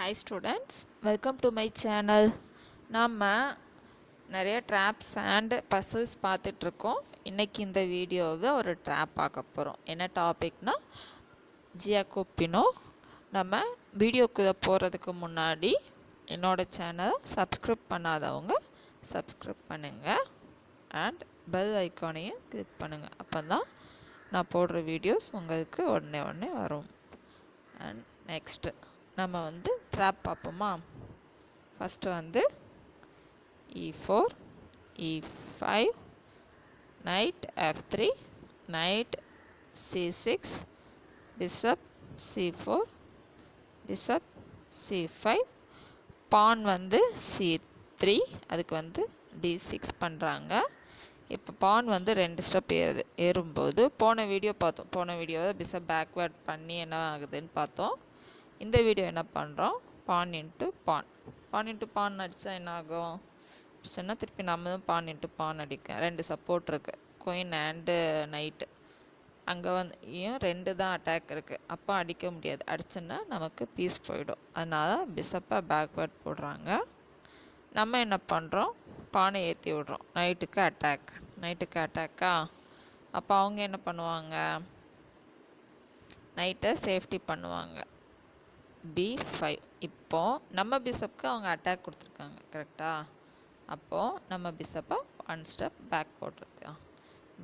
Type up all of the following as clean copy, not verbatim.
Hi students, welcome to my channel. நம்ம நிறைய drops and puzzles பார்த்துட்ருக்கோம். இன்றைக்கி இந்த வீடியோவை ஒரு ட்ராப் பார்க்க போகிறோம். என்ன டாபிக்னா ஜியாகோ. நம்ம வீடியோக்குள்ளே போகிறதுக்கு முன்னாடி என்னோடய சேனலை சப்ஸ்கிரைப் பண்ணாதவங்க சப்ஸ்கிரைப் பண்ணுங்கள் அண்ட் பெல் ஐக்கானையும் கிளிக் பண்ணுங்கள். அப்போ தான் நான் போடுற வீடியோஸ் உங்களுக்கு உடனே வரும். அண்ட் நெக்ஸ்ட்டு நம்ம ட்ராப் பார்ப்போமா. First E4 E5 knight F3 knight C6 bishop C4 bishop C5 pawn C3 அதுக்கு D6 பண்ணுறாங்க. இப்போ பான் 2 ஸ்டெப் ஏறும்போது போன வீடியோ பார்த்தோம். போன வீடியோவை பிஷப் பேக்வேர்ட் பண்ணி என்ன ஆகுதுன்னு பார்த்தோம். இந்த வீடியோ என்ன பண்ணுறோம், பான் இன்ட்டு பான் அடித்தா என்ன ஆகும் சொன்னால் திருப்பி நம்ம தான் பான் இன்ட்டு பான் அடிக்க 2 சப்போர்ட் இருக்குது, குயின் அண்டு நைட்டு. அங்கே ஏன் 2 தான் அட்டாக் இருக்குது, அப்போ அடிக்க முடியாது. அடிச்சோன்னா நமக்கு பீஸ் போயிடும். அதனால பிஷப்பை பேக்வேர்ட் போடுறாங்க. நம்ம என்ன பண்ணுறோம், பானை ஏற்றி விடுறோம். நைட்டுக்கு அட்டாக்கா. அப்போ அவங்க என்ன பண்ணுவாங்க, நைட்டை சேஃப்டி பண்ணுவாங்க. B5. இப்போது நம்ம பிஷப்புக்கு அவங்க அட்டாக் கொடுத்துருக்காங்க கரெக்டாக. அப்போது நம்ம பிஷப்பை 1 ஸ்டெப் பேக் போட்டிருக்கோம்.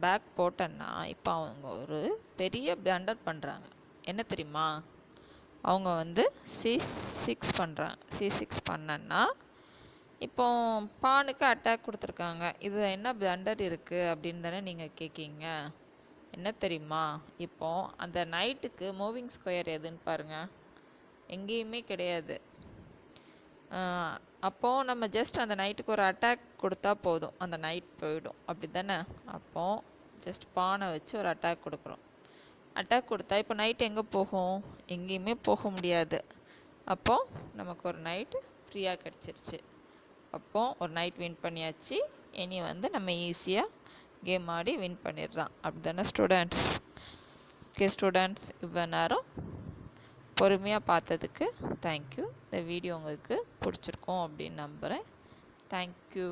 பேக் போட்டோன்னா இப்போ அவங்க ஒரு பெரிய பிளண்டர் பண்ணுறாங்க. என்ன தெரியுமா, அவங்க C6 பண்ணுறாங்க. C6 பண்ணன்னா இப்போ பானுக்கு அட்டாக் கொடுத்துருக்காங்க. இது என்ன பிளண்டர் இருக்குது அப்படின்னு தானே நீங்கள் கேட்கீங்க. என்ன தெரியுமா, இப்போது அந்த நைட்டுக்கு மூவிங் ஸ்கொயர் எதுன்னு பாருங்கள், எங்கேயுமே கிடையாது. அப்போது நம்ம ஜஸ்ட் அந்த நைட்டுக்கு ஒரு அட்டாக் கொடுத்தா போதும், அந்த நைட் போயிடும். அப்படி தானே. அப்போது ஜஸ்ட் பானை வச்சு ஒரு அட்டாக் கொடுக்குறோம். அட்டாக் கொடுத்தா இப்போ நைட் எங்கே போகும், எங்கேயுமே போக முடியாது. அப்போது நமக்கு ஒரு நைட்டு ஃப்ரீயாக கிடச்சிருச்சு. அப்போது ஒரு நைட் வின் பண்ணியாச்சு. இனி நம்ம ஈஸியாக கேம் ஆடி வின் பண்ணிடலாம். அப்படி தானே ஸ்டூடெண்ட்ஸ். ஓகே ஸ்டூடெண்ட்ஸ், இவ்வளோ நேரம் பொறுமையாக பார்த்ததுக்கு தேங்க்யூ. இந்த வீடியோ உங்களுக்கு பிடிச்சிருக்கோம் அப்படின்னு நம்புகிறேன். தேங்க்யூ.